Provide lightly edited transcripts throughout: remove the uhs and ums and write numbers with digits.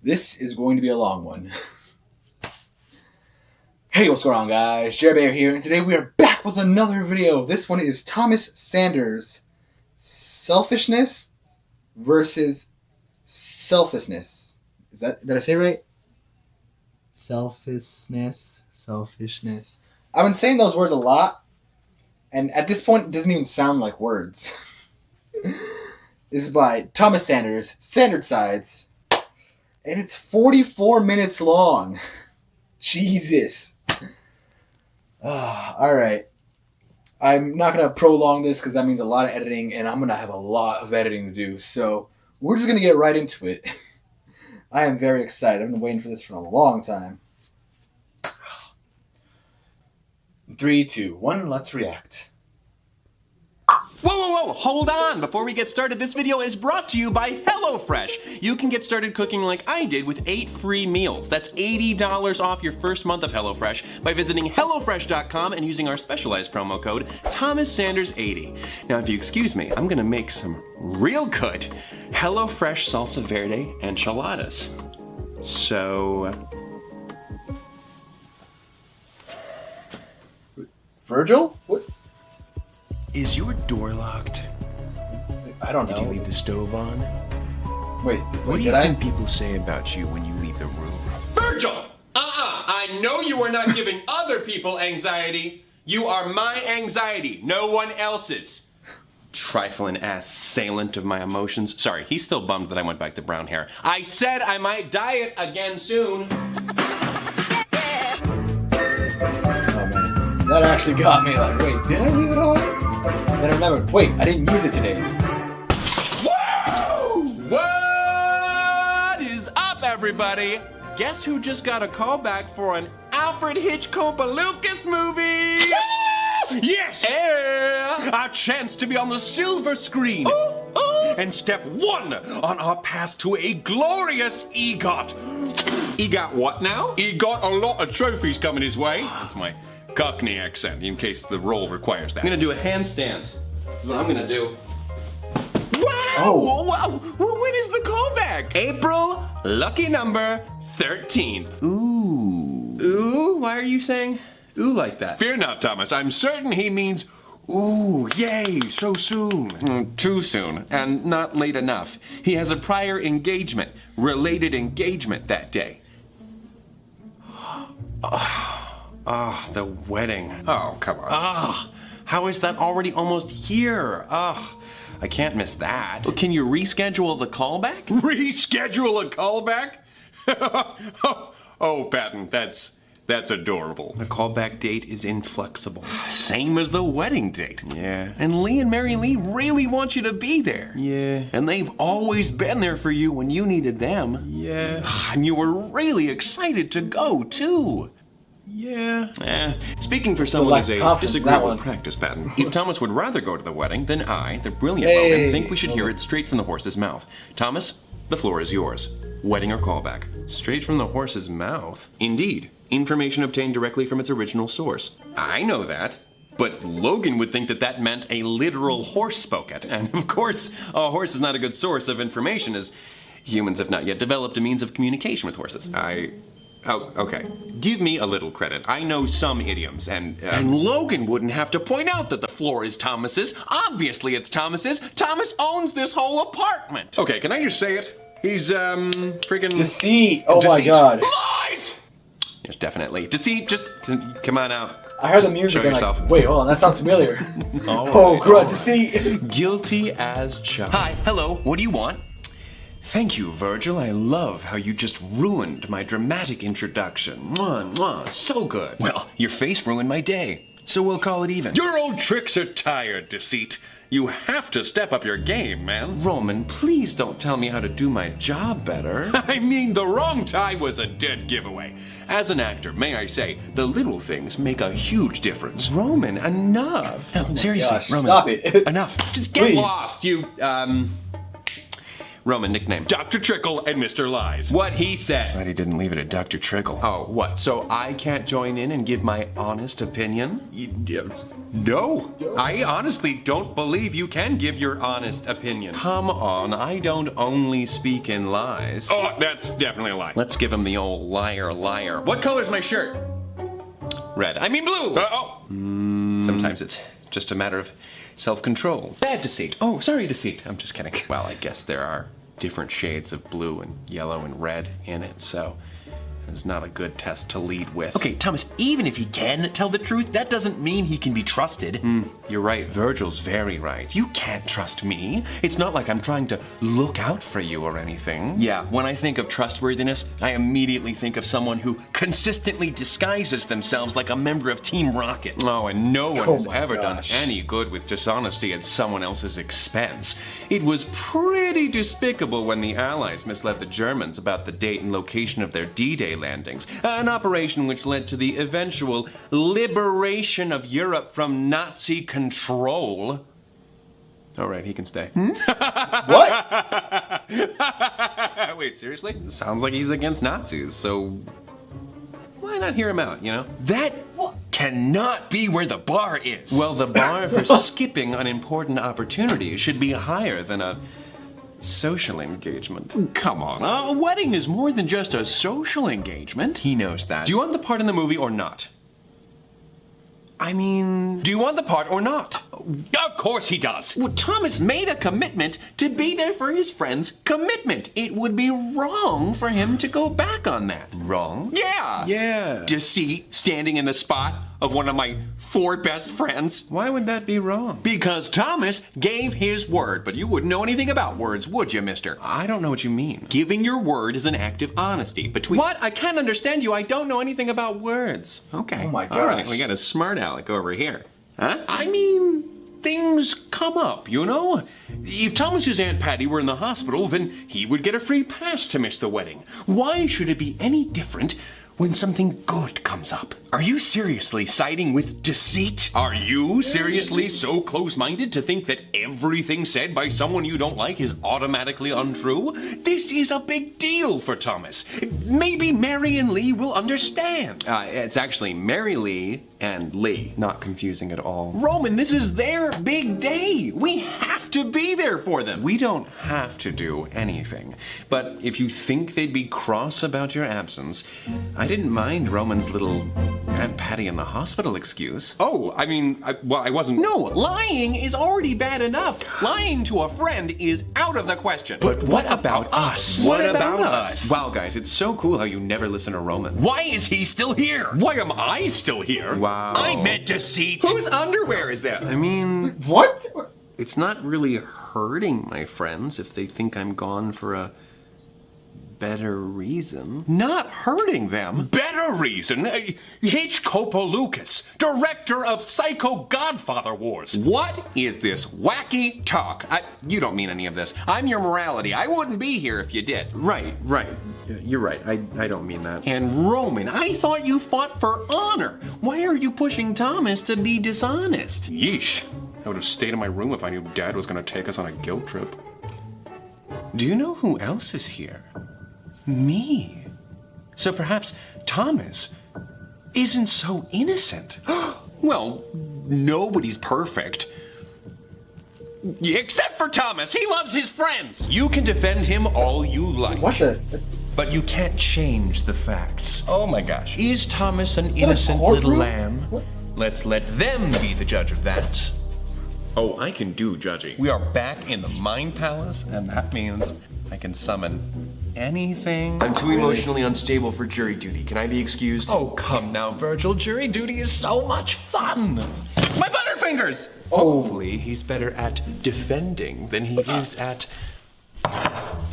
This is going to be a long one. Hey, what's going on, guys? Jerry Bear here, and today we are back with another video. This one is Thomas Sanders' Selfishness versus Selflessness. Did I say it right? Selfishness. I've been saying those words a lot, and at this point, it doesn't even sound like words. This is by Thomas Sanders, Standard Sides, and it's 44 minutes long. Jesus. Alright. I'm not going to prolong this because that means a lot of editing, and I'm going to have a lot of editing to do. So we're just going to get right into it. I am very excited. I've been waiting for this for a long time. 3, 2, 1, let's react. Whoa, hold on! Before we get started, this video is brought to you by HelloFresh. You can get started cooking like I did with 8 free meals. That's $80 off your first month of HelloFresh by visiting HelloFresh.com and using our specialized promo code ThomasSanders80. Now, if you excuse me, I'm gonna make some real good HelloFresh salsa verde enchiladas. So... Virgil? What? Is your door locked? I don't know. Did you leave the stove on? Wait, What do you did I? think people say about you when you leave the room? Virgil! I know you are not giving other people anxiety. You are my anxiety, no one else's. Trifling assailant of my emotions. Sorry, he's still bummed that I went back to brown hair. I said I might dye it again soon. Oh man, that actually got me. Like, wait, did I leave it on? Then I remember, wait, I didn't use it today. Whoa! What is up, everybody? Guess who just got a callback for an Alfred Hitchcock Lucas movie? Yes! Yeah. A chance to be on the silver screen. And step 1 on our path to a glorious EGOT. EGOT what now? He got a lot of trophies coming his way. That's my Cockney accent, in case the role requires that. I'm gonna do a handstand. That's what I'm gonna do. Wow! Oh. Wow! When is the callback? April, lucky number 13. Ooh. Ooh? Why are you saying ooh like that? Fear not, Thomas. I'm certain he means ooh, yay, so soon. Too soon, and not late enough. He has a prior engagement, related engagement that day. The wedding. Oh, come on. How is that already almost here? I can't miss that. Can you reschedule the callback? Reschedule a callback? Oh, Patton, that's adorable. The callback date is inflexible. Same as the wedding date. Yeah. And Lee and Mary Lee really want you to be there. Yeah. And they've always been there for you when you needed them. Yeah. And you were really excited to go, too. Yeah. Speaking for someone who's a disagreeable practice pattern, if Thomas would rather go to the wedding, then I, the brilliant Logan, think we should hear it straight from the horse's mouth. Thomas, the floor is yours. Wedding or callback? Straight from the horse's mouth? Indeed. Information obtained directly from its original source. I know that. But Logan would think that that meant a literal horse spoke it. And of course, a horse is not a good source of information, as humans have not yet developed a means of communication with horses. Oh, okay. Give me a little credit. I know some idioms, and Logan wouldn't have to point out that the floor is Thomas's. Obviously it's Thomas's. Thomas owns this whole apartment. Okay, can I just say it? He's, freaking... Deceit! Oh my god. Lies! Yes, definitely. Deceit, just come on out. I heard the music and like, wait, hold on, that sounds familiar. Oh, God, Deceit! Guilty as charged. Hi, hello, what do you want? Thank you, Virgil. I love how you just ruined my dramatic introduction. Mwah, mwah, so good. Well, your face ruined my day, so we'll call it even. Your old tricks are tired, Deceit. You have to step up your game, man. Roman, please don't tell me how to do my job better. I mean, the wrong tie was a dead giveaway. As an actor, may I say, the little things make a huge difference. Roman, enough. No, seriously, gosh, Roman. stop it. Enough. Just get Please. lost, you, Roman nickname. Dr. Trickle and Mr. Lies. What he said. But he didn't leave it at Dr. Trickle. Oh, what? So I can't join in and give my honest opinion? No. I honestly don't believe you can give your honest opinion. Come on, I don't only speak in lies. Oh, that's definitely a lie. Let's give him the old liar, liar. What color's my shirt? Red. I mean blue. Sometimes it's just a matter of self-control. Bad deceit. Oh, sorry, deceit. I'm just kidding. Well, I guess there are different shades of blue and yellow and red in it, so it's not a good test to lead with. Okay, Thomas, even if he can tell the truth, that doesn't mean he can be trusted. You're right. Virgil's very right. You can't trust me. It's not like I'm trying to look out for you or anything. Yeah, when I think of trustworthiness, I immediately think of someone who consistently disguises themselves like a member of Team Rocket. Oh, and no one has ever done any good with dishonesty at someone else's expense. It was pretty despicable when the Allies misled the Germans about the date and location of their D-Day landings, an operation which led to the eventual liberation of Europe from Nazi control. All right, he can stay. What? Wait, seriously? Sounds like he's against Nazis, so why not hear him out, you know? That cannot be where the bar is. Well, the bar for skipping unimportant opportunities should be higher than a social engagement. Come on, a wedding is more than just a social engagement. He knows that. Do you want the part in the movie or not? I mean, do you want the part or not? Of course he does. Well, Thomas made a commitment to be there for his friend's commitment. It would be wrong for him to go back on that. Wrong? Yeah. Yeah. Deceit, standing in the spot of one of my 4 best friends. Why would that be wrong? Because Thomas gave his word, but you wouldn't know anything about words, would you, mister? I don't know what you mean. Giving your word is an act of honesty between— What? I can't understand you. I don't know anything about words. Okay. Oh my gosh. All right, we got a smart aleck over here. Huh? I mean, things come up, you know? If Thomas's Aunt Patty were in the hospital, then he would get a free pass to miss the wedding. Why should it be any different when something good comes up? Are you seriously siding with deceit? Are you seriously so close-minded to think that everything said by someone you don't like is automatically untrue? This is a big deal for Thomas. Maybe Mary and Lee will understand. It's actually Mary Lee and Lee. Not confusing at all. Roman, this is their big day. We have to be there for them. We don't have to do anything. But if you think they'd be cross about your absence, I didn't mind Roman's little Aunt Patty in the hospital excuse. Oh, I mean, I wasn't— No, lying is already bad enough. Lying to a friend is out of the question. But what about us? What about us? Wow, guys, it's so cool how you never listen to Roman. Why is he still here? Why am I still here? Wow. I meant deceit. Whose underwear is this? I mean— What? It's not really hurting my friends if they think I'm gone for a better reason. Not hurting them. Better reason? H. Lucas, director of Psycho Godfather Wars. What is this wacky talk? You don't mean any of this. I'm your morality. I wouldn't be here if you did. Right. You're right. I don't mean that. And Roman, I thought you fought for honor. Why are you pushing Thomas to be dishonest? Yeesh. I would have stayed in my room if I knew Dad was going to take us on a guilt trip. Do you know who else is here? Me. So perhaps Thomas isn't so innocent. Well, nobody's perfect. Except for Thomas. He loves his friends. You can defend him all you like. What the? But you can't change the facts. Oh my gosh. Is Thomas an innocent little lamb? What? Let's let them be the judge of that. Oh, I can do judging. We are back in the Mind Palace, and that means I can summon anything. I'm too emotionally unstable for jury duty. Can I be excused? Oh, come now, Virgil. Jury duty is so much fun. My butterfingers! Oh. Hopefully, he's better at defending than he is at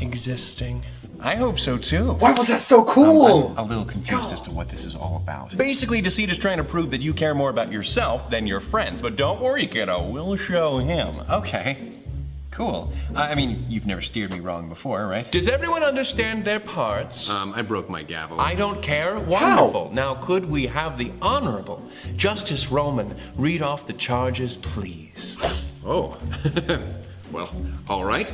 existing. I hope so, too. Why was that so cool? I'm a little confused as to what this is all about. Basically, Deceit is trying to prove that you care more about yourself than your friends. But don't worry, kiddo. We'll show him. Okay. Cool. I mean, you've never steered me wrong before, right? Does everyone understand their parts? I broke my gavel. I don't care. Wonderful. How? Now, could we have the Honorable Justice Roman read off the charges, please? Oh. Well, all right.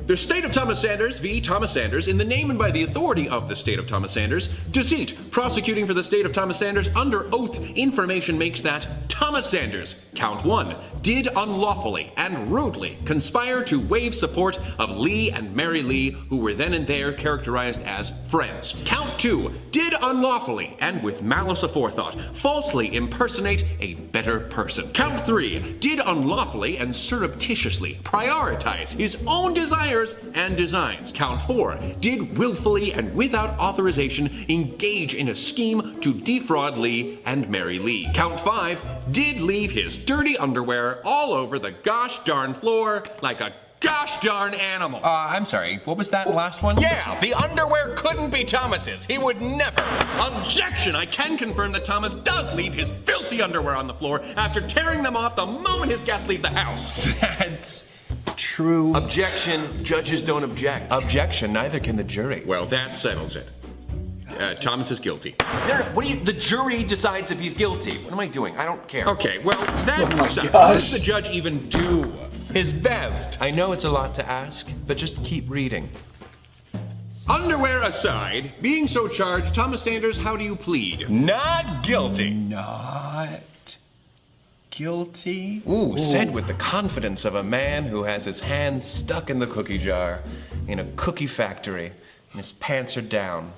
The state of Thomas Sanders v. Thomas Sanders, in the name and by the authority of the state of Thomas Sanders. Deceit. Prosecuting for the state of Thomas Sanders under oath. Information makes that Thomas Sanders, count 1, did unlawfully and rudely conspire to waive support of Lee and Mary Lee, who were then and there characterized as friends. Count 2, did unlawfully and with malice aforethought falsely impersonate a better person. Count 3, did unlawfully and surreptitiously prioritize his own desires and designs. Count 4, did willfully and without authorization engage in a scheme to defraud Lee and Mary Lee. Count 5, did leave his dirty underwear all over the gosh darn floor like a gosh darn animal. I'm sorry, what was that last one? Yeah, the underwear couldn't be Thomas's. He would never. Objection! I can confirm that Thomas does leave his filthy underwear on the floor after tearing them off the moment his guests leave the house. That's true. Objection. Judges don't object. Objection, neither can the jury. Well, that settles it. Thomas is guilty. No, what do you, the jury decides if he's guilty. What am I doing? I don't care. Okay, well, that my sucks. gosh. What does the judge even do? His best. I know it's a lot to ask, but just keep reading. Underwear aside, being so charged, Thomas Sanders, how do you plead? Not guilty. Not guilty? Ooh, said with the confidence of a man who has his hands stuck in the cookie jar in a cookie factory, and his pants are down,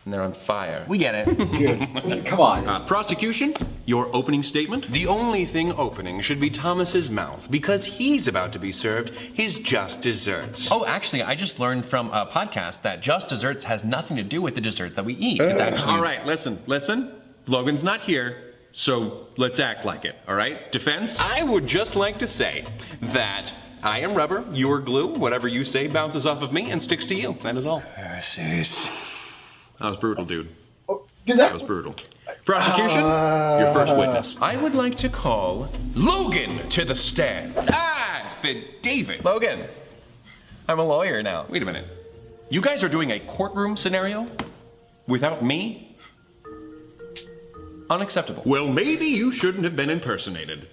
and they're on fire. We get it. Dude, come on. Prosecution, your opening statement? The only thing opening should be Thomas's mouth, because he's about to be served his just desserts. Oh, actually, I just learned from a podcast that just desserts has nothing to do with the dessert that we eat. It's actually... All right, listen. Logan's not here, so let's act like it, all right? Defense? I would just like to say that I am rubber, you are glue. Whatever you say bounces off of me and sticks to you. That is all. That was brutal, dude. Oh, That was brutal. Prosecution, your first witness. I would like to call Logan to the stand. David. Logan, I'm a lawyer now. Wait a minute. You guys are doing a courtroom scenario without me? Unacceptable. Well, maybe you shouldn't have been impersonated.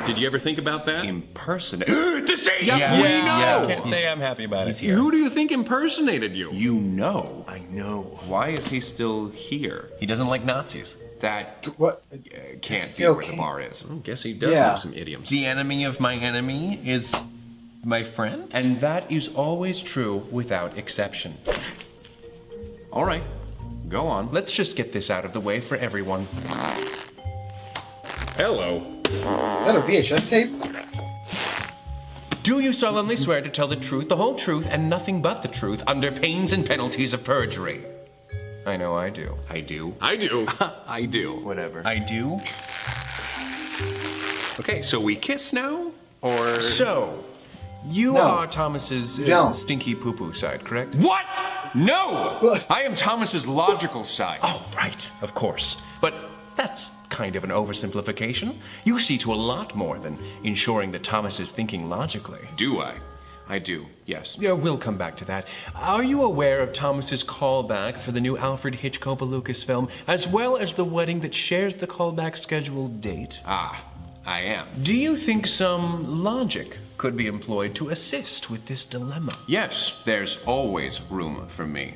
Did you ever think about that? Impersonate. Deceit! Yeah, we know! Yeah. Can't say I'm happy about it. Who do you think impersonated you? You know. I know. Why is he still here? He doesn't like Nazis. That What? can't be Still where the can't. bar is. I guess he does Yeah. have some idioms. The enemy of my enemy is my friend? And that is always true without exception. All right, go on. Let's just get this out of the way for everyone. Hello. Is that a VHS tape? Do you solemnly swear to tell the truth, the whole truth, and nothing but the truth under pains and penalties of perjury? I know I do. I do. I do. I do. Whatever. I do? Okay, so we kiss now? Or... So, you No. are Thomas's Don't. stinky poo-poo side, correct? What? No! What? I am Thomas's logical side. Oh, right, of course. But that's kind of an oversimplification. You see to a lot more than ensuring that Thomas is thinking logically. Do I? I do, yes. Yeah, we'll come back to that. Are you aware of Thomas's callback for the new Alfred Hitchcock Lucas film, as well as the wedding that shares the callback scheduled date? Ah, I am. Do you think some logic could be employed to assist with this dilemma? Yes, there's always room for me.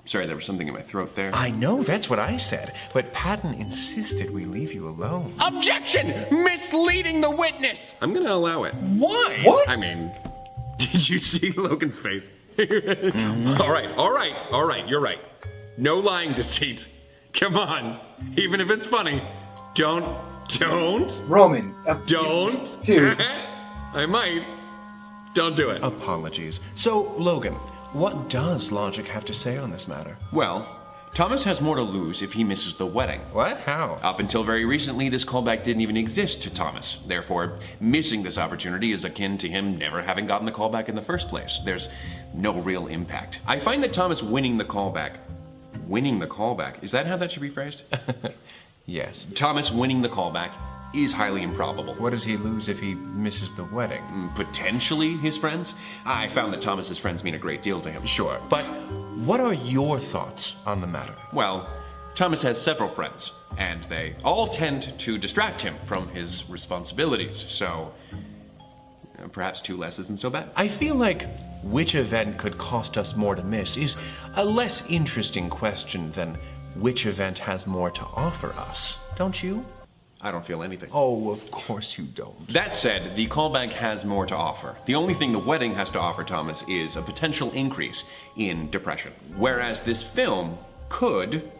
Sorry, there was something in my throat there. I know, that's what I said, but Patton insisted we leave you alone. Objection! Misleading the witness! I'm gonna allow it. Why? What? I mean, did you see Logan's face? All right, you're right. No lying, Deceit. Come on, even if it's funny, don't. Roman. Don't. Dude. I might. Don't do it. Apologies. So, Logan, what does logic have to say on this matter? Well, Thomas has more to lose if he misses the wedding. What? How? Up until very recently, this callback didn't even exist to Thomas. Therefore, missing this opportunity is akin to him never having gotten the callback in the first place. There's no real impact. I find that Thomas winning the callback, is that how that should be phrased? Yes. Thomas winning the callback is highly improbable. What does he lose if he misses the wedding? Potentially his friends? I found that Thomas's friends mean a great deal to him. Sure, but what are your thoughts on the matter? Well, Thomas has several friends, and they all tend to distract him from his responsibilities, so perhaps 2 less isn't so bad. I feel like which event could cost us more to miss is a less interesting question than which event has more to offer us, don't you? I don't feel anything. Oh, of course you don't. That said, the callback has more to offer. The only thing the wedding has to offer Thomas is a potential increase in depression, whereas this film could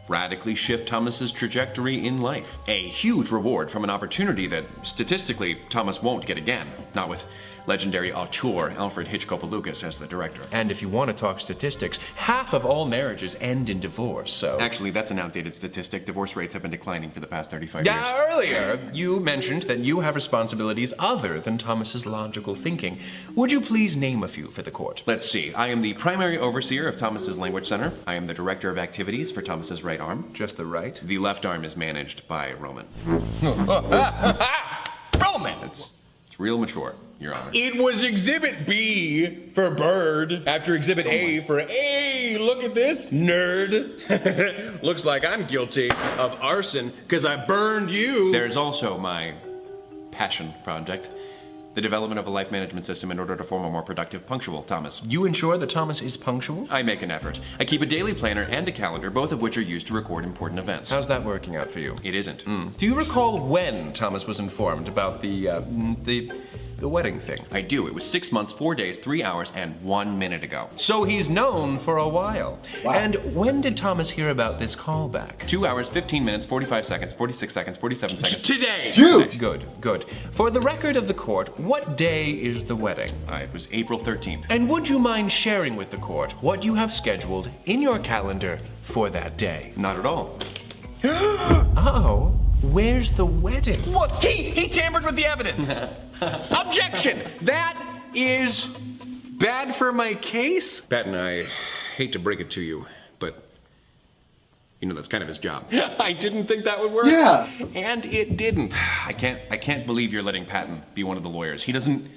radically shift Thomas's trajectory in life. A huge reward from an opportunity that, statistically, Thomas won't get again, not with legendary auteur Alfred Hitchcock-Lucas as the director. And if you want to talk statistics, half of all marriages end in divorce, so... Actually, that's an outdated statistic. Divorce rates have been declining for the past 35 years. Yeah, earlier, you mentioned that you have responsibilities other than Thomas's logical thinking. Would you please name a few for the court? Let's see. I am the primary overseer of Thomas's Language Center. I am the director of activities for Thomas's right arm. Just the right? The left arm is managed by Roman. Roman! It's real mature, Your Honor. It was Exhibit B for bird after Exhibit A for, hey, look at this, nerd. Looks like I'm guilty of arson because I burned you. There's also my passion project. The development of a life management system in order to form a more productive, punctual Thomas. You ensure that Thomas is punctual? I make an effort. I keep a daily planner and a calendar, both of which are used to record important events. How's that working out for you? It isn't. Do you recall when Thomas was informed about the wedding thing? I do. It was 6 months, 4 days, 3 hours, and 1 minute ago. So he's known for a while. Wow. And when did Thomas hear about this callback? 2 hours, 15 minutes, 45 seconds, 46 seconds, 47 seconds. Today. Huge! Good. For the record of the court, what day is the wedding? It was April 13th. And would you mind sharing with the court what you have scheduled in your calendar for that day? Not at all. Oh, where's the wedding? Look, he tampered with the evidence. Objection! That is bad for my case? Patton, I hate to break it to you, but you know that's kind of his job. I didn't think that would work. Yeah. And it didn't. I can't believe you're letting Patton be one of the lawyers. He doesn't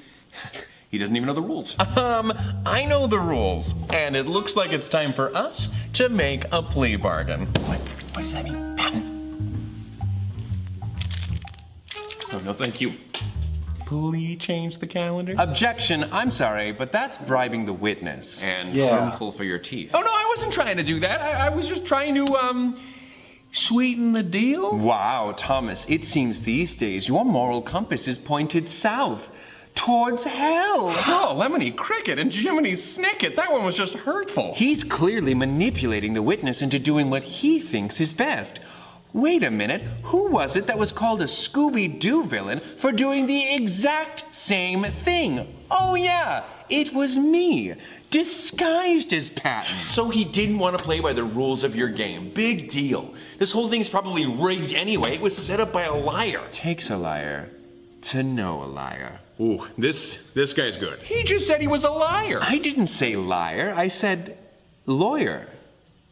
even know the rules. I know the rules, and it looks like it's time for us to make a plea bargain. What does that mean, Patton? Oh, no, thank you. Please change the calendar. Objection, I'm sorry, but that's bribing the witness. And Yeah. harmful for your teeth. Oh, no, I wasn't trying to do that. I was just trying to, sweeten the deal. Wow, Thomas, it seems these days your moral compass is pointed south. Towards hell. Oh, Lemony Cricket and Jiminy Snicket. That one was just hurtful. He's clearly manipulating the witness into doing what he thinks is best. Wait a minute, who was it that was called a Scooby-Doo villain for doing the exact same thing? Oh yeah, it was me, disguised as Patton. So he didn't want to play by the rules of your game. Big deal. This whole thing's probably rigged anyway. It was set up by a liar. Takes a liar to know a liar. Ooh, this guy's good. He just said he was a liar. I didn't say liar, I said lawyer.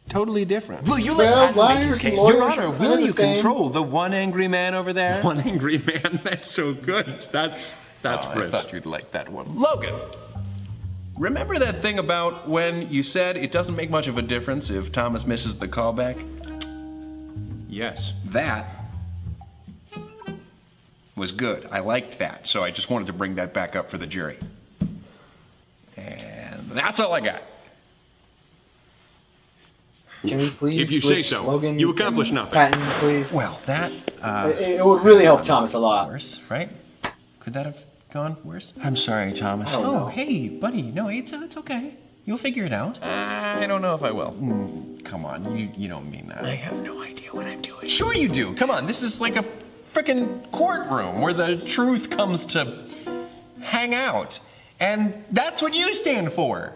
Totally different. Will you Well, let Patton make liars his and case? lawyers Your Honor, are will kinda you the same. control the one angry man over there? One angry man, that's so good. That's I French. thought you'd like that one. Logan, remember that thing about when you said it doesn't make much of a difference if Thomas misses the callback? Yes. That was good. I liked that, so I just wanted to bring that back up for the jury. And that's all I got. Can we please If you say switch so. Logan You accomplish and nothing. Patton, please. Well, that It would really help Thomas a lot. worse, right? Could that have gone worse? I'm sorry, Thomas. I don't know. Hey, buddy. No, it's okay. You'll figure it out. I don't know if I will. Come on, you don't mean that. I have no idea what I'm doing. Sure you do. Come on, this is like a frickin' courtroom where the truth comes to hang out. And that's what you stand for.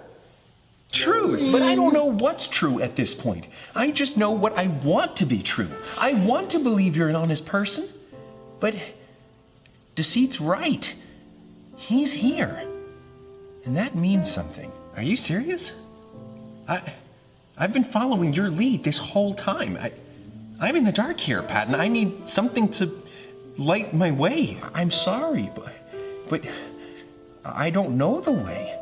Truth. But I don't know what's true at this point. I just know what I want to be true. I want to believe you're an honest person. But Deceit's right. He's here. And that means something. Are you serious? I've been following your lead this whole time. I'm in the dark here, Patton. I need something to light my way. I'm sorry, but I don't know the way.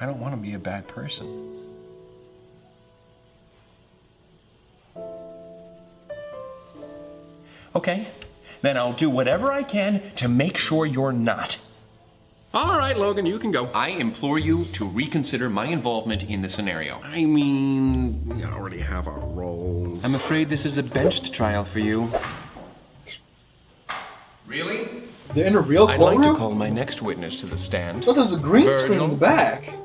I don't want to be a bad person. Okay, then I'll do whatever I can to make sure you're not. All right, Logan, you can go. I implore you to reconsider my involvement in the scenario. I mean, we already have our roles. I'm afraid this is a benched trial for you. Really? They're in a real I'd courtroom? like to call my next witness to the stand. Oh, there's a green Virgil. screen in the back.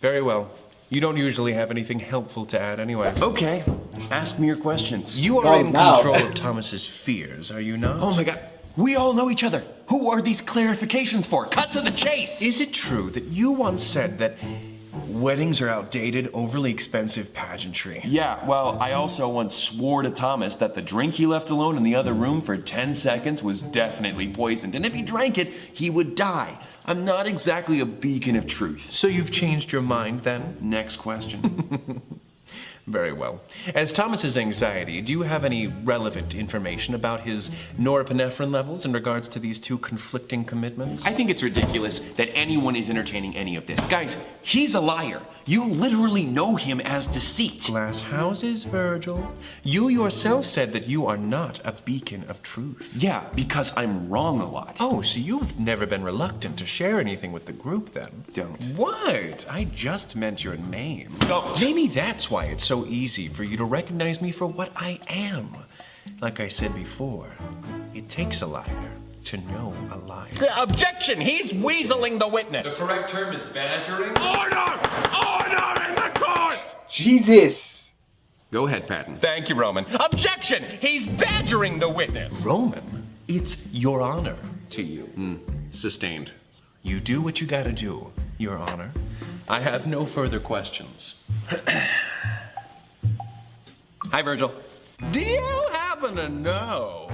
Very well. You don't usually have anything helpful to add anyway. Okay, ask me your questions. You are Oh, in now. control of Thomas's fears, are you not? Oh my god. We all know each other. Who are these clarifications for? Cut to the chase! Is it true that you once said that weddings are outdated, overly expensive pageantry? Yeah, well, I also once swore to Thomas that the drink he left alone in the other room for 10 seconds was definitely poisoned, and if he drank it, he would die. I'm not exactly a beacon of truth. So you've changed your mind then? Next question. Very well. As Thomas's anxiety, do you have any relevant information about his norepinephrine levels in regards to these two conflicting commitments? I think it's ridiculous that anyone is entertaining any of this. Guys, he's a liar. You literally know him as Deceit. Glass houses, Virgil. You yourself said that you are not a beacon of truth. Yeah, because I'm wrong a lot. Oh, so you've never been reluctant to share anything with the group then? Don't. What? I just meant your name. Don't. Maybe that's why it's so easy for you to recognize me for what I am. Like I said before, it takes a liar to know a liar. Objection! He's weaseling the witness! The correct term is badgering. Order! Order in the court! Jesus. Go ahead, Patton. Thank you, Roman. Objection! He's badgering the witness! Roman, it's your honor to you. Sustained. You do what you gotta do, Your Honor. I have no further questions. Hi, Virgil. Do you happen to know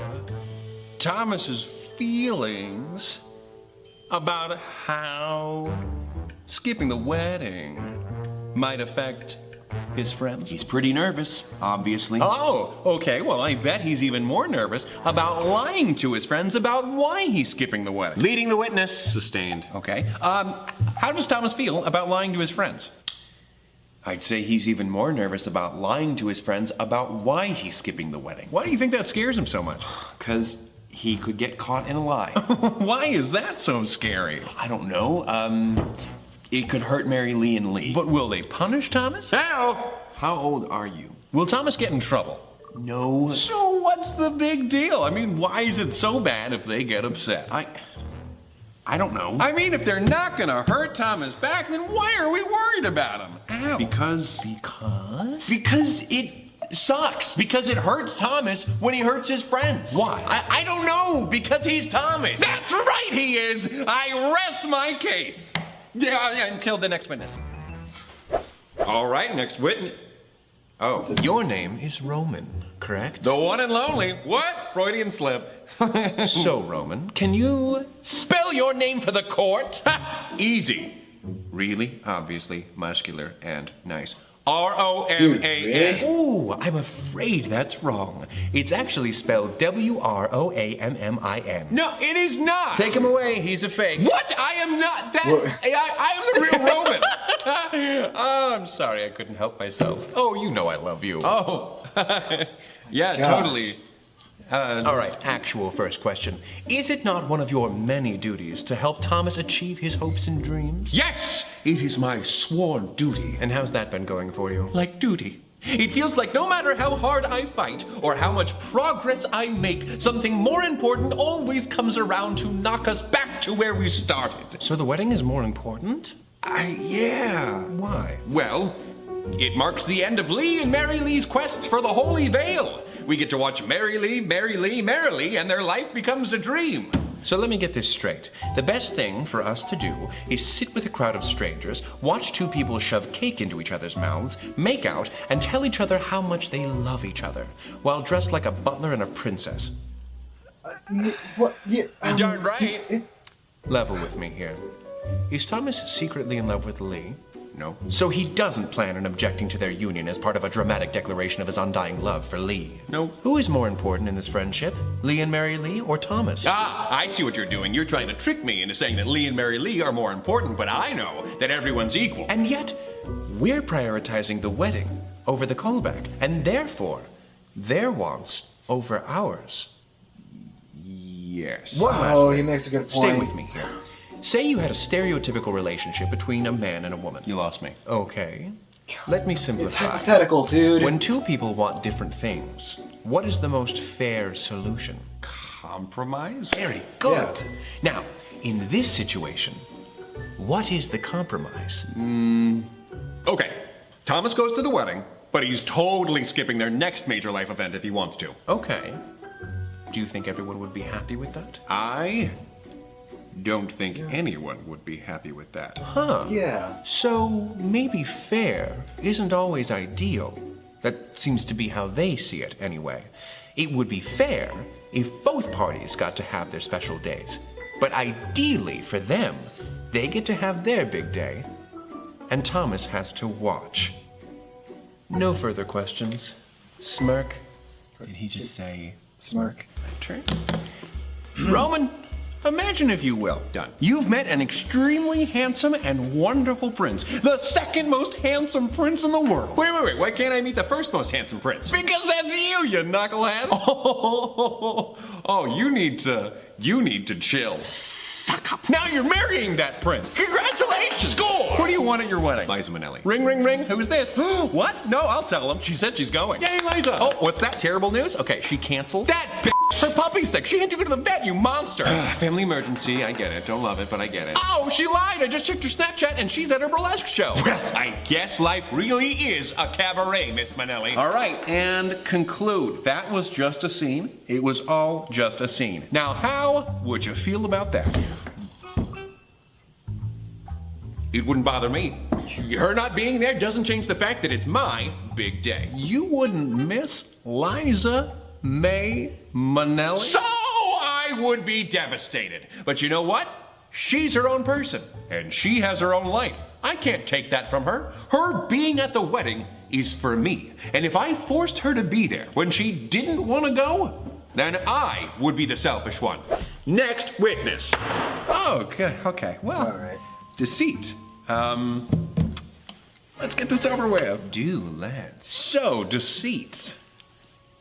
Thomas's feelings about how skipping the wedding might affect his friends? He's pretty nervous, obviously. Oh, okay. Well, I bet he's even more nervous about lying to his friends about why he's skipping the wedding. Leading the witness. Sustained. Okay. How does Thomas feel about lying to his friends? I'd say he's even more nervous about lying to his friends about why he's skipping the wedding. Why do you think that scares him so much? Because he could get caught in a lie. Why is that so scary? I don't know. It could hurt Mary Lee and Lee. But will they punish Thomas? Hell! How old are you? Will Thomas get in trouble? No. So what's the big deal? I mean, why is it so bad if they get upset? I don't know. I mean, if they're not gonna hurt Thomas back, then why are we worried about him? Ow. Because it sucks. Because it hurts Thomas when he hurts his friends. Why? I don't know. Because he's Thomas. That's right, he is. I rest my case. Yeah, until the next witness. All right, next witness. Oh, your name is Roman, correct? The one and lonely. What? Freudian slip. So, Roman, can you spell your name for the court? Easy. Really, obviously, muscular, and nice. R-O-M-A-N. Ooh, I'm afraid that's wrong. It's actually spelled W-R-O-A-M-M-I-N. No, it is not. Take him away. He's a fake. What? I am not that. I am the real Roman. Oh, I'm sorry. I couldn't help myself. Oh, you know I love you. Oh, yeah, Gosh. totally. All right, actual first question. Is it not one of your many duties to help Thomas achieve his hopes and dreams? Yes! It is my sworn duty. And how's that been going for you? Like duty. It feels like no matter how hard I fight or how much progress I make, something more important always comes around to knock us back to where we started. So the wedding is more important? Yeah. Why? Well, it marks the end of Lee and Mary Lee's quests for the Holy Veil. We get to watch Mary Lee, merrily, and their life becomes a dream. So let me get this straight. The best thing for us to do is sit with a crowd of strangers, watch two people shove cake into each other's mouths, make out, and tell each other how much they love each other, while dressed like a butler and a princess. What? Yeah. Darn right. Level with me here. Is Thomas secretly in love with Lee? No. So he doesn't plan on objecting to their union as part of a dramatic declaration of his undying love for Lee? No. Who is more important in this friendship? Lee and Mary Lee or Thomas? Ah, I see what you're doing. You're trying to trick me into saying that Lee and Mary Lee are more important, but I know that everyone's equal. And yet, we're prioritizing the wedding over the callback, and therefore, their wants over ours. Yes. One last Oh, thing. he makes a good point. Stay with me here. Say you had a stereotypical relationship between a man and a woman. You lost me. Okay. Let me simplify. It's hypothetical, dude. When two people want different things, what is the most fair solution? Compromise? Very good. Yeah. Now, in this situation, what is the compromise? Okay. Thomas goes to the wedding, but he's totally skipping their next major life event if he wants to. Okay. Do you think everyone would be happy with that? I don't think anyone would be happy with that. Huh. Yeah. So maybe fair isn't always ideal. That seems to be how they see it anyway. It would be fair if both parties got to have their special days. But ideally for them, they get to have their big day, and Thomas has to watch. No further questions. Smirk. Did he just say Smirk. turn? Roman, imagine if you will. Done. You've met an extremely handsome and wonderful prince. The second most handsome prince in the world. Wait. Why can't I meet the first most handsome prince? Because that's you knucklehead. Oh, you need to chill. Suck up. Now you're marrying that prince. Congratulations. Score! Who do you want at your wedding? Liza Minnelli. Ring, ring, ring. Who's this? What? No, I'll tell him. She said she's going. Yay, Liza. Oh, what's that? Terrible news? Okay, she canceled. That bitch. Her puppy's sick. She had to go to the vet, you monster. Family emergency. I get it. Don't love it, but I get it. Oh, she lied. I just checked her Snapchat and she's at her burlesque show. Well, I guess life really is a cabaret, Miss Minnelli. All right, and conclude. That was just a scene. It was all just a scene. Now, how would you feel about that? It wouldn't bother me. Her not being there doesn't change the fact that it's my big day. You wouldn't miss Liza May Minnelli? So I would be devastated. But you know what? She's her own person, and she has her own life. I can't take that from her. Her being at the wedding is for me. And if I forced her to be there when she didn't want to go, then I would be the selfish one. Next witness. Oh, okay. Well, All right. Deceit. Let's get this over with. Let's. So, Deceit.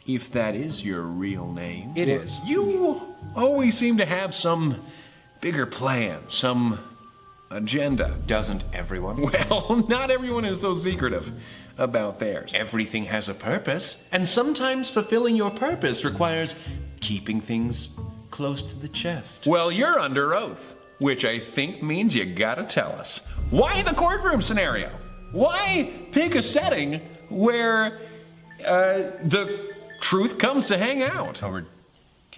If that is your real name. It is. You always seem to have some bigger plan, some agenda. Doesn't everyone? Well, not everyone is so secretive about theirs. Everything has a purpose, and sometimes fulfilling your purpose requires keeping things close to the chest. Well, you're under oath, which I think means you gotta tell us. Why the courtroom scenario? Why pick a setting where the truth comes to hang out? On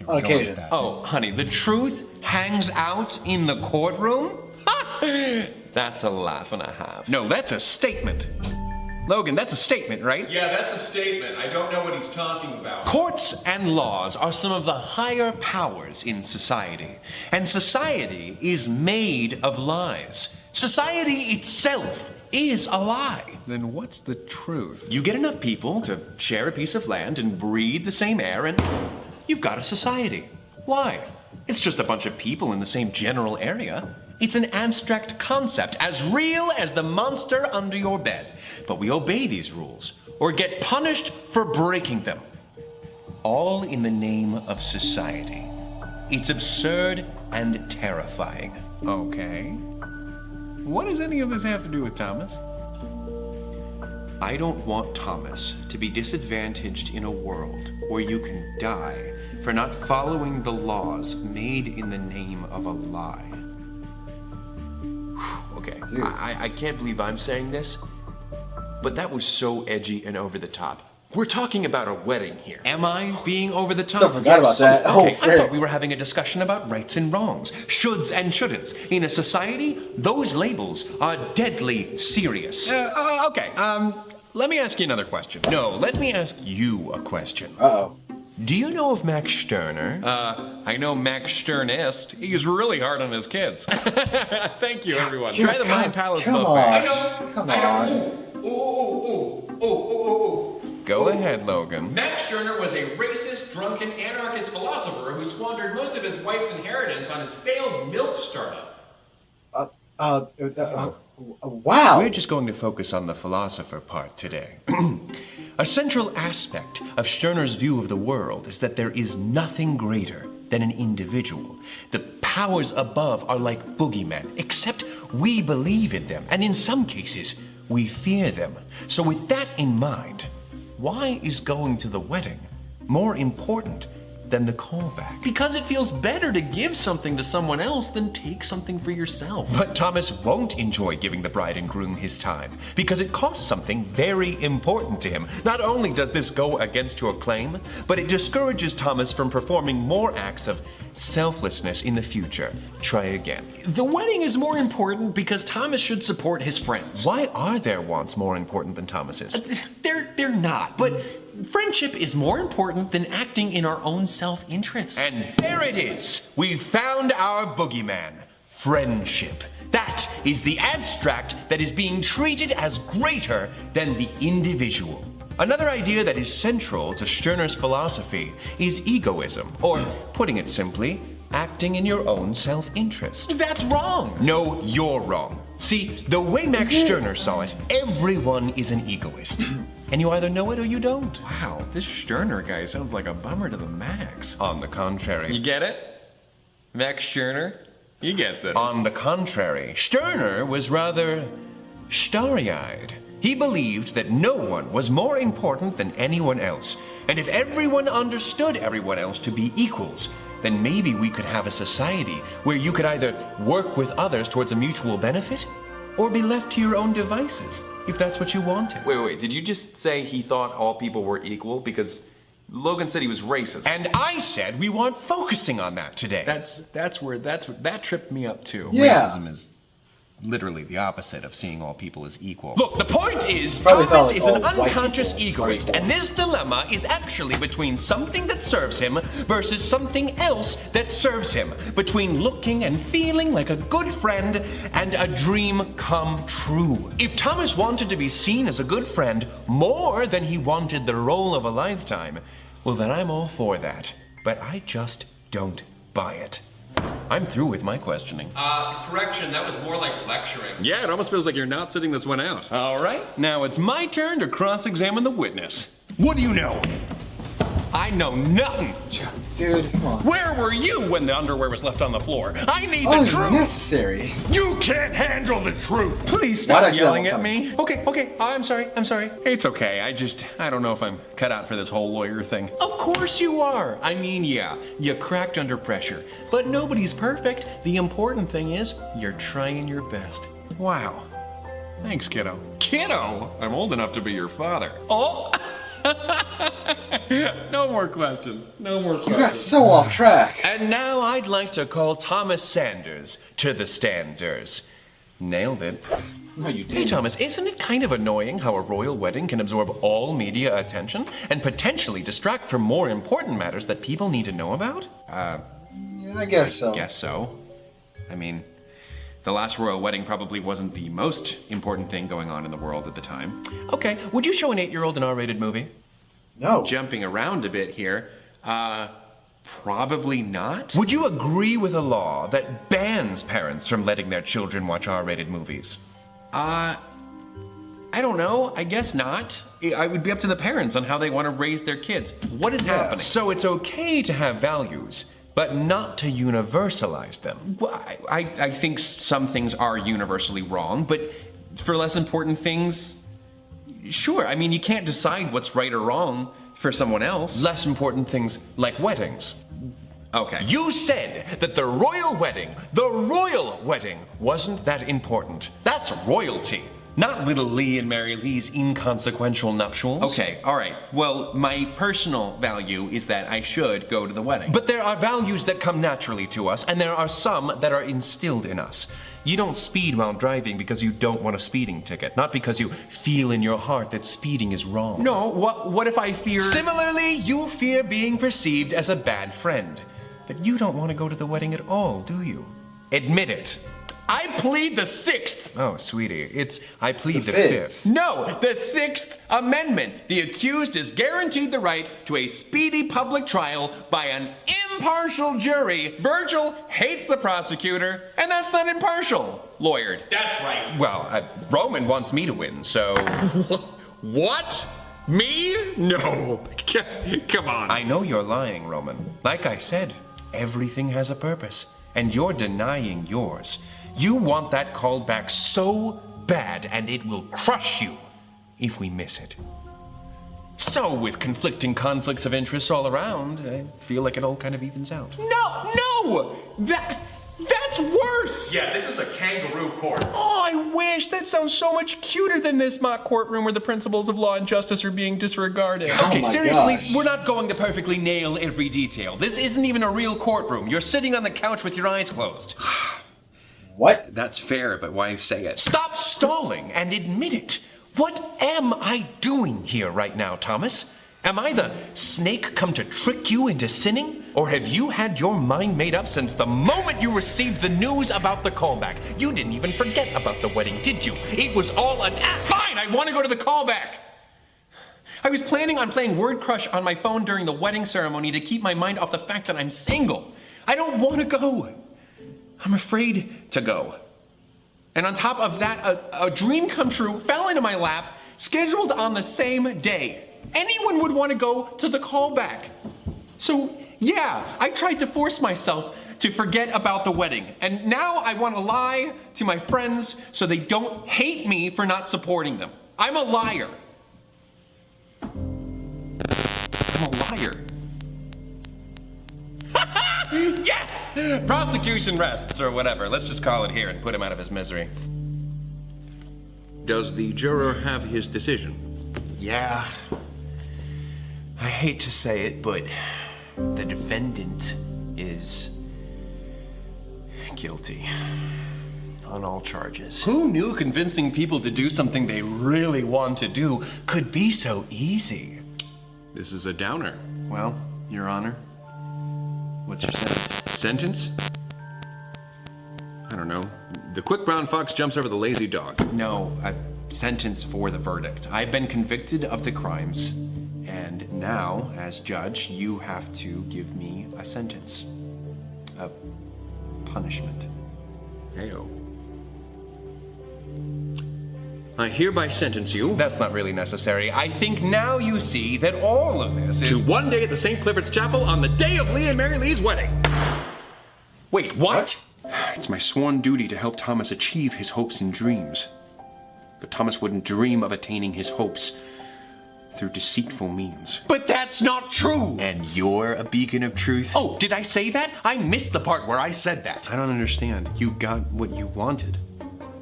occasion. Oh, honey, the truth hangs out in the courtroom? That's a laugh and a half. No, that's a statement. Logan, that's a statement, right? Yeah, that's a statement. I don't know what he's talking about. Courts and laws are some of the higher powers in society. And society is made of lies. Society itself is a lie. Then what's the truth? You get enough people to share a piece of land and breathe the same air, and you've got a society. Why? It's just a bunch of people in the same general area. It's an abstract concept, as real as the monster under your bed. But we obey these rules, or get punished for breaking them. All in the name of society. It's absurd and terrifying. Okay. What does any of this have to do with Thomas? I don't want Thomas to be disadvantaged in a world where you can die for not following the laws made in the name of a lie. Okay, I can't believe I'm saying this, but that was so edgy and over the top. We're talking about a wedding here. Am I being over the top? So forgot about that. Okay, Oh, I thought we were having a discussion about rights and wrongs, shoulds and shouldn'ts. In a society, those labels are deadly serious. Okay, let me ask you another question. No, let me ask you a question. Uh-oh. Do you know of Max Stirner? I know Max Sternest. He's really hard on his kids. Thank you, everyone. Yeah, Try the Mind Palace come buffet. on. Come on. Go ahead, Logan. Max Stirner was a racist, drunken, anarchist philosopher who squandered most of his wife's inheritance on his failed milk startup. Wow. We're just going to focus on the philosopher part today. A central aspect of Stirner's view of the world is that there is nothing greater than an individual. The powers above are like boogeymen, except we believe in them, and in some cases, we fear them. So with that in mind, why is going to the wedding more important than the callback? Because it feels better to give something to someone else than take something for yourself. But Thomas won't enjoy giving the bride and groom his time because it costs something very important to him. Not only does this go against your claim, but it discourages Thomas from performing more acts of selflessness in the future. Try again. The wedding is more important because Thomas should support his friends. Why are their wants more important than Thomas's? They're not, but friendship is more important than acting in our own self-interest. And there it is. We've found our boogeyman. Friendship. That is the abstract that is being treated as greater than the individual. Another idea that is central to Stirner's philosophy is egoism, or putting it simply, acting in your own self-interest. That's wrong. No, you're wrong. See, the way Max Stirner saw it, everyone is an egoist. And you either know it or you don't. Wow, this Stirner guy sounds like a bummer to the max. On the contrary. You get it? Max Stirner? He gets it. On the contrary, Stirner was rather starry-eyed. He believed that no one was more important than anyone else. And if everyone understood everyone else to be equals, then maybe we could have a society where you could either work with others towards a mutual benefit or be left to your own devices, if that's what you wanted. Wait, did you just say he thought all people were equal? Because Logan said he was racist. And I said we weren't focusing on that today. That's what tripped me up too. Yeah. Racism is literally the opposite of seeing all people as equal. Look, the point is, Probably Thomas thought, is like, an all white unconscious people are egoist, equal. and this dilemma is actually between something that serves him versus something else that serves him. Between looking and feeling like a good friend and a dream come true. If Thomas wanted to be seen as a good friend more than he wanted the role of a lifetime, well then I'm all for that. But I just don't buy it. I'm through with my questioning. Correction, that was more like lecturing. Yeah, it almost feels like you're not sitting this one out. All right, now it's my turn to cross-examine the witness. What do you know? I know nothing. Dude, come on. Where were you when the underwear was left on the floor? I need Oh, the it's truth. necessary. You can't handle the truth. Please Why'd I stop say that yelling one at coming? me. Okay. I'm sorry. It's okay, I don't know if I'm cut out for this whole lawyer thing. Of course you are. I mean, yeah, you cracked under pressure. But nobody's perfect. The important thing is you're trying your best. Wow. Thanks, kiddo. Kiddo, I'm old enough to be your father. Oh! No more questions. You got so off track. And now I'd like to call Thomas Sanders to the standers. Nailed it. No, you Hey, didn't. Thomas, isn't it kind of annoying how a royal wedding can absorb all media attention and potentially distract from more important matters that people need to know about? Yeah, I guess so. Guess so. I mean, the last royal wedding probably wasn't the most important thing going on in the world at the time. Okay, would you show an 8-year-old an R-rated movie? No. Jumping around a bit here. Probably not. Would you agree with a law that bans parents from letting their children watch R-rated movies? I don't know. I guess not. I would be up to the parents on how they want to raise their kids. What is happening? So it's okay to have values, but not to universalize them. Well, I think some things are universally wrong, but for less important things, sure. I mean, you can't decide what's right or wrong for someone else. Less important things like weddings. Okay. You said that the royal wedding wasn't that important. That's royalty, not little Lee and Mary Lee's inconsequential nuptials. Okay, all right. Well, my personal value is that I should go to the wedding. But there are values that come naturally to us, and there are some that are instilled in us. You don't speed while driving because you don't want a speeding ticket, not because you feel in your heart that speeding is wrong. No, what if I fear... Similarly, you fear being perceived as a bad friend. But you don't want to go to the wedding at all, do you? Admit it. I plead the 6th. Oh, sweetie, it's I plead the fifth. 5th. No, the 6th Amendment. The accused is guaranteed the right to a speedy public trial by an impartial jury. Virgil hates the prosecutor, and that's not impartial. Lawyered. That's right. Well, Roman wants me to win, so... What? Me? No. Come on. I know you're lying, Roman. Like I said, everything has a purpose, and you're denying yours. You want that call back so bad, and it will crush you if we miss it. So, with conflicting conflicts of interest all around, I feel like it all kind of evens out. No! That's worse! Yeah, this is a kangaroo court. Oh, I wish! That sounds so much cuter than this mock courtroom where the principles of law and justice are being disregarded. Oh Okay, my seriously, gosh. we're not going to perfectly nail every detail. This isn't even a real courtroom. You're sitting on the couch with your eyes closed. What? That's fair, but why say it? Stop stalling and admit it. What am I doing here right now, Thomas? Am I the snake come to trick you into sinning? Or have you had your mind made up since the moment you received the news about the callback? You didn't even forget about the wedding, did you? It was all an act. Fine, I want to go to the callback. I was planning on playing Word Crush on my phone during the wedding ceremony to keep my mind off the fact that I'm single. I don't want to go. I'm afraid to go. And on top of that, a dream come true fell into my lap, scheduled on the same day. Anyone would want to go to the callback. So, yeah, I tried to force myself to forget about the wedding. And now I want to lie to my friends so they don't hate me for not supporting them. I'm a liar. I'm a liar. Yes! Prosecution rests, or whatever. Let's just call it here and put him out of his misery. Does the juror have his decision? Yeah. I hate to say it, but the defendant is guilty on all charges. Who knew convincing people to do something they really want to do could be so easy? This is a downer. Well, Your Honor, what's your sentence? Sentence? I don't know. The quick brown fox jumps over the lazy dog. No, a sentence for the verdict. I've been convicted of the crimes, and now, as judge, you have to give me a sentence. A punishment. Heyo. I hereby sentence you That's not really necessary. I think now you see that all of this to is... 1 day at the St. Clifford's Chapel on the day of Lee and Mary Lee's wedding. Wait, what? It's my sworn duty to help Thomas achieve his hopes and dreams. But Thomas wouldn't dream of attaining his hopes through deceitful means. But that's not true! And you're a beacon of truth? Oh, did I say that? I missed the part where I said that. I don't understand. You got what you wanted.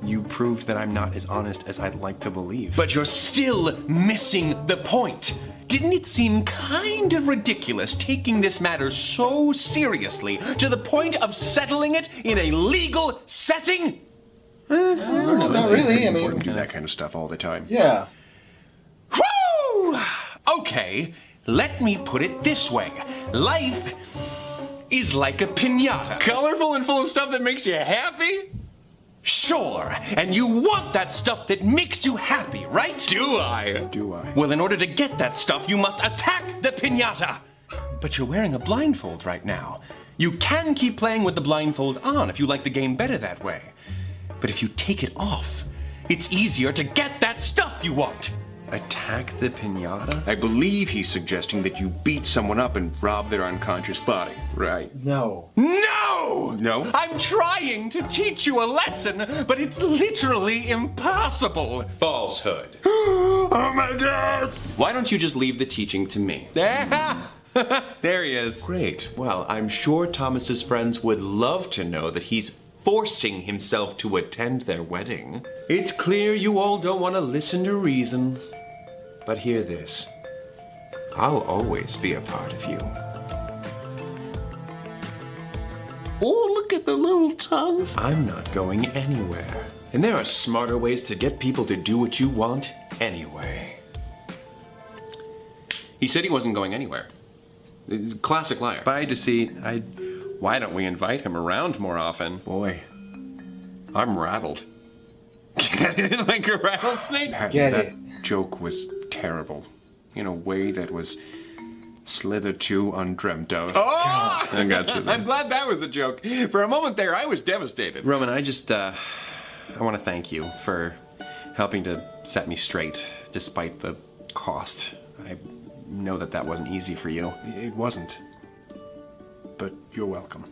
You proved that I'm not as honest as I'd like to believe. But you're still missing the point. Didn't it seem kind of ridiculous taking this matter so seriously to the point of settling it in a legal setting? No, not really. I We mean, do that kind of stuff all the time. yeah. Whew! Okay, let me put it this way. Life is like a piñata. Colorful and full of stuff that makes you happy? Sure, and you want that stuff that makes you happy, right? Do I? Do I? Well, in order to get that stuff, you must attack the piñata. But you're wearing a blindfold right now. You can keep playing with the blindfold on if you like the game better that way. But if you take it off, it's easier to get that stuff you want. Attack the piñata? I believe he's suggesting that you beat someone up and rob their unconscious body, right? No. No! No? I'm trying to teach you a lesson, but it's literally impossible. Falsehood. Oh my God! Why don't you just leave the teaching to me? There he is. Great. Well, I'm sure Thomas's friends would love to know that he's forcing himself to attend their wedding. It's clear you all don't want to listen to reason. But hear this. I'll always be a part of you. Oh, look at the little tongues. I'm not going anywhere. And there are smarter ways to get people to do what you want anyway. He said he wasn't going anywhere. He's a classic liar. By Deceit, why don't we invite him around more often? Boy, I'm rattled. Get it like a rattlesnake? Get that it. joke was terrible. In a way that was slithered to undreamt of. Oh! I got you there. I'm glad that was a joke. For a moment there, I was devastated. Roman, I want to thank you for helping to set me straight, despite the cost. I know that wasn't easy for you. It wasn't. But you're welcome.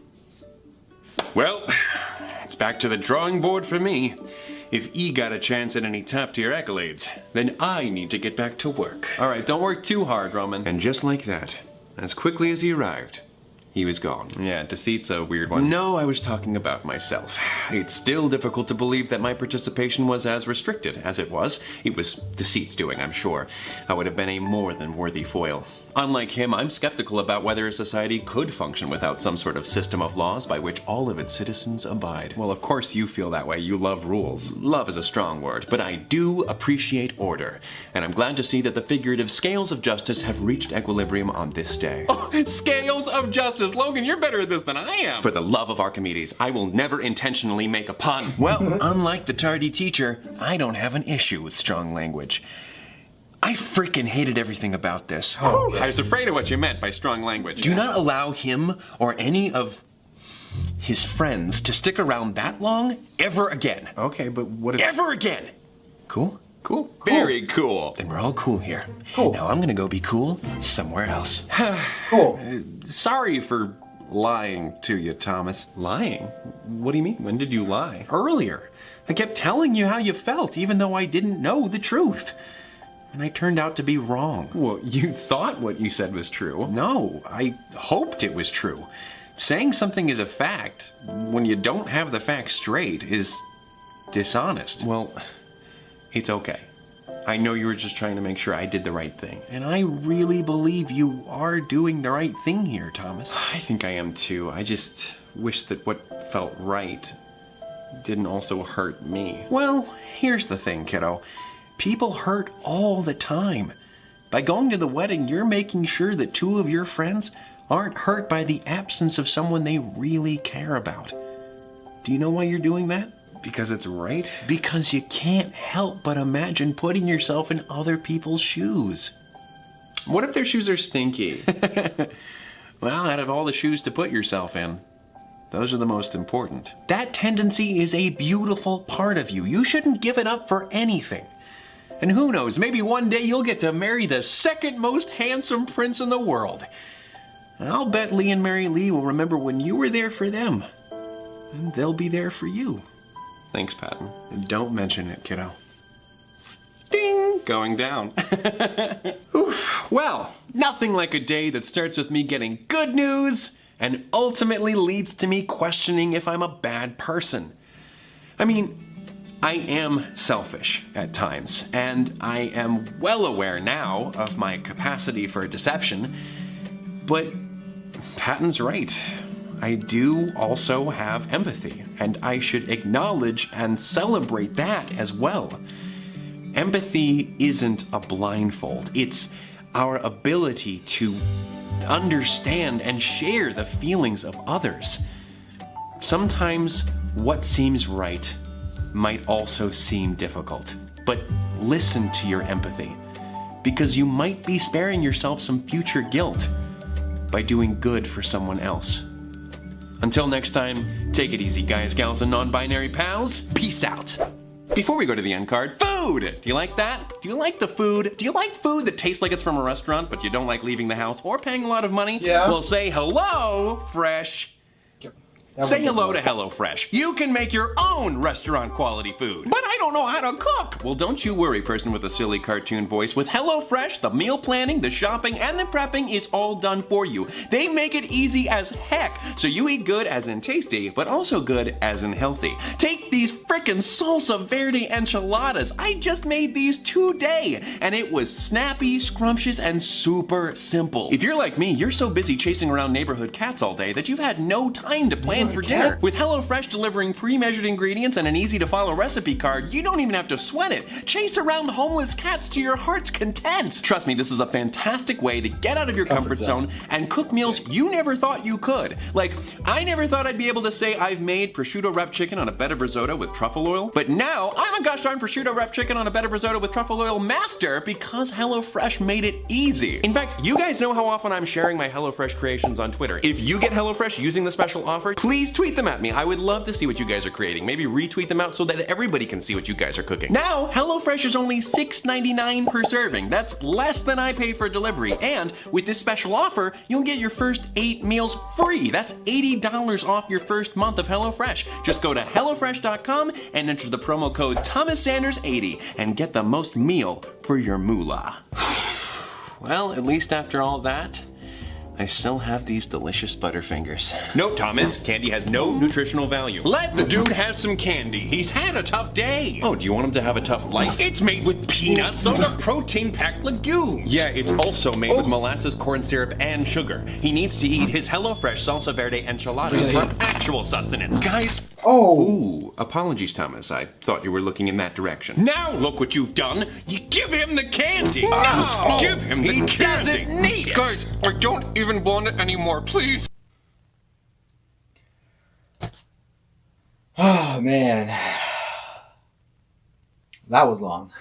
Well, it's back to the drawing board for me. If E got a chance at any top-tier accolades, then I need to get back to work. All right, don't work too hard, Roman. And just like that, as quickly as he arrived, he was gone. Yeah, Deceit's a weird one. No, I was talking about myself. It's still difficult to believe that my participation was as restricted as it was. It was Deceit's doing, I'm sure. I would have been a more than worthy foil. Unlike him, I'm skeptical about whether a society could function without some sort of system of laws by which all of its citizens abide. Well, of course you feel that way. You love rules. Love is a strong word, but I do appreciate order. And I'm glad to see that the figurative scales of justice have reached equilibrium on this day. Oh, scales of justice. Logan, you're better at this than I am. For the love of Archimedes, I will never intentionally make a pun. Well, unlike the tardy teacher, I don't have an issue with strong language. I freaking hated everything about this. Oh, I was afraid of what you meant by strong language. Do not allow him or any of his friends to stick around that long ever again. Okay, but what if... Ever again! Cool? Cool. Very cool. Then we're all cool here. Cool. Now I'm gonna go be cool somewhere else. Cool. Sorry for lying to you, Thomas. Lying? What do you mean? When did you lie? Earlier, I kept telling you how you felt, even though I didn't know the truth. And I turned out to be wrong. Well, you thought what you said was true. No, I hoped it was true. Saying something is a fact when you don't have the facts straight is dishonest. Well, it's okay. I know you were just trying to make sure I did the right thing. And I really believe you are doing the right thing here, Thomas. I think I am too. I just wish that what felt right didn't also hurt me. Well, here's the thing, kiddo. People hurt all the time. By going to the wedding, you're making sure that two of your friends aren't hurt by the absence of someone they really care about. Do you know why you're doing that? Because it's right? Because you can't help but imagine putting yourself in other people's shoes. What if their shoes are stinky? Well, out of all the shoes to put yourself in, those are the most important. That tendency is a beautiful part of you. You shouldn't give it up for anything. And who knows, maybe one day you'll get to marry the second most handsome prince in the world. And I'll bet Lee and Mary Lee will remember when you were there for them. And they'll be there for you. Thanks, Patton. Don't mention it, kiddo. Ding! Going down. Oof. Well, nothing like a day that starts with me getting good news and ultimately leads to me questioning if I'm a bad person. I mean, I am selfish at times, and I am well aware now of my capacity for deception, but Patton's right. I do also have empathy, and I should acknowledge and celebrate that as well. Empathy isn't a blindfold. It's our ability to understand and share the feelings of others. Sometimes what seems right might also seem difficult, but listen to your empathy, because you might be sparing yourself some future guilt by doing good for someone else. Until next time, take it easy, guys, gals, and non-binary pals. Peace out. Before we go to the end card, food! Do you like that? Do you like the food? Do you like food that tastes like it's from a restaurant, but you don't like leaving the house or paying a lot of money? Yeah. Well, say hello, Fresh. Say hello to HelloFresh. You can make your own restaurant quality food. But I don't know how to cook. Well, don't you worry, person with a silly cartoon voice. With HelloFresh, the meal planning, the shopping, and the prepping is all done for you. They make it easy as heck, so you eat good as in tasty, but also good as in healthy. Take these frickin' salsa verde enchiladas. I just made these today, and it was snappy, scrumptious, and super simple. If you're like me, you're so busy chasing around neighborhood cats all day that you've had no time to plan for dinner. Cats? With HelloFresh delivering pre-measured ingredients and an easy-to-follow recipe card, you don't even have to sweat it. Chase around homeless cats to your heart's content. Trust me, this is a fantastic way to get out of your comfort zone and cook meals you never thought you could. Like, I never thought I'd be able to say I've made prosciutto wrapped chicken on a bed of risotto with truffle oil, but now I'm a gosh darn prosciutto wrapped chicken on a bed of risotto with truffle oil master because HelloFresh made it easy. In fact, you guys know how often I'm sharing my HelloFresh creations on Twitter. If you get HelloFresh using the special offer, please tweet them at me. I would love to see what you guys are creating. Maybe retweet them out so that everybody can see what what you guys are cooking. Now, HelloFresh is only $6.99 per serving. That's less than I pay for delivery. And with this special offer, you'll get your first 8 meals free. That's $80 off your first month of HelloFresh. Just go to HelloFresh.com and enter the promo code ThomasSanders80 and get the most meal for your moolah. Well, at least after all that, I still have these delicious Butterfingers. No, Thomas, candy has no nutritional value. Let the dude have some candy. He's had a tough day. Oh, do you want him to have a tough life? It's made with peanuts. Those are protein-packed legumes. Yeah, it's also made with molasses, corn syrup, and sugar. He needs to eat his HelloFresh salsa verde enchiladas for actual sustenance. Guys, Ooh, apologies, Thomas. I thought you were looking in that direction. Now look what you've done. You give him the candy. No! Give him the He candy. doesn't need it. Guys, I don't even want it anymore, please. Oh, man. That was long.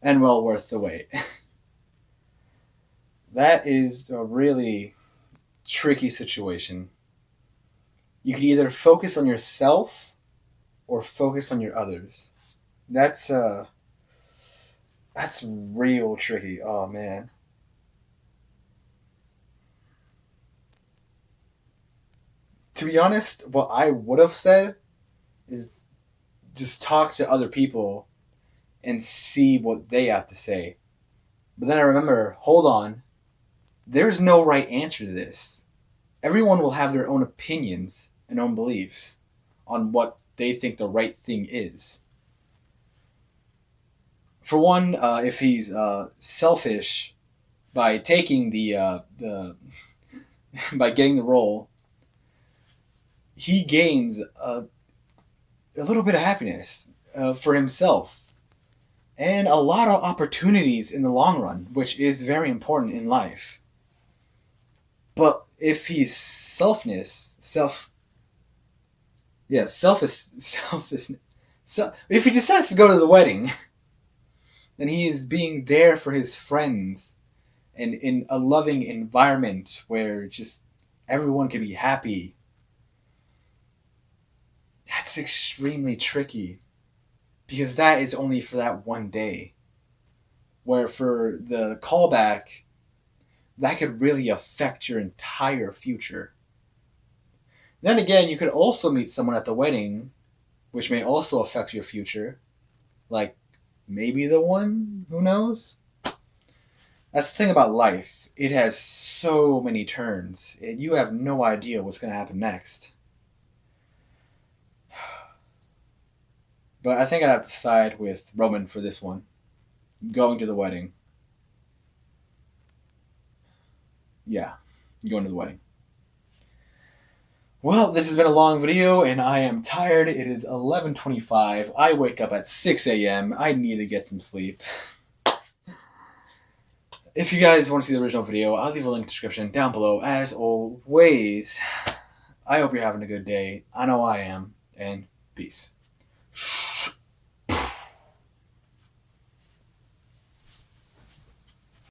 And well worth the wait. That is a really tricky situation. You can either focus on yourself or focus on your others. That's real tricky. Oh, man. To be honest, what I would have said is just talk to other people and see what they have to say. But then I remember, hold on, there's no right answer to this. Everyone will have their own opinions and own beliefs on what they think the right thing is. For one, if he's selfish by taking the by getting the role, he gains a little bit of happiness for himself and a lot of opportunities in the long run, which is very important in life. But if he's selfishness, if he decides to go to the wedding, then he is being there for his friends and in a loving environment where just everyone can be happy. That's extremely tricky because that is only for that one day. Where for the callback, that could really affect your entire future. Then again, you could also meet someone at the wedding, which may also affect your future. Like, maybe the one, who knows? That's the thing about life. It has so many turns, and you have no idea what's going to happen next. But I think I'd have to side with Roman for this one. Going to the wedding. Yeah, going to the wedding. Well, this has been a long video, and I am tired. It is 11:25. I wake up at 6 a.m. I need to get some sleep. If you guys want to see the original video, I'll leave a link in the description down below, as always. I hope you're having a good day. I know I am, and peace.